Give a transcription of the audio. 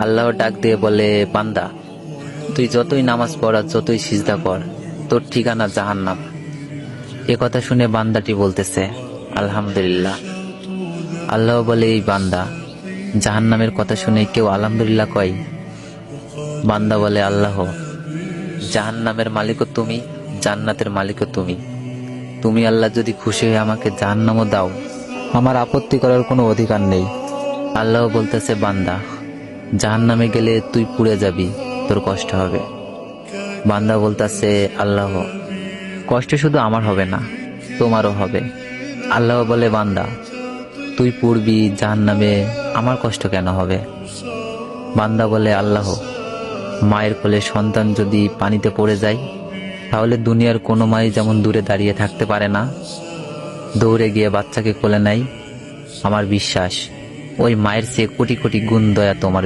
আল্লাহ ডাক দিয়ে বলে, বান্দা তুই যতই নামাজ পড় আর যতই সিজদা কর, তোর ঠিকানা জাহান্নাম। এ কথা শুনে বান্দাটি বলতেছে, আলহামদুলিল্লাহ। আল্লাহ বলে, এই বান্দা, জাহান্নামের কথা শুনে কেউ আলহামদুলিল্লাহ কয়? বান্দা বলে, আল্লাহ, জাহান্নামের মালিকও তুমি, জান্নাতের মালিকও তুমি। তুমি আল্লাহ যদি খুশি হয়ে আমাকে জাহান্নামও দাও, আমার আপত্তি করার কোনো অধিকার নেই। আল্লাহ বলতেছে, বান্দা, জাহান্নামে গেলে তুই পুড়ে যাবি, তোর কষ্ট হবে। বান্দা বলতেছে, আল্লাহ, কষ্ট শুধু আমার হবে না, তোমারও হবে। আল্লাহ বলে, বান্দা, তুই পুড়বি জাহান্নামে, আমার কষ্ট কেন হবে? বান্দা বলে, আল্লাহ, মায়ের কোলে সন্তান যদি পানিতে পড়ে যায়, তাহলে দুনিয়ার কোনো মাই যেমন দূরে দাঁড়িয়ে থাকতে পারে না, দৌড়ে গিয়ে বাচ্চাকে কোলে নেয়, আমার বিশ্বাস ওই মায়ের চেয়ে কোটি কোটি গুণ দয়া তোমার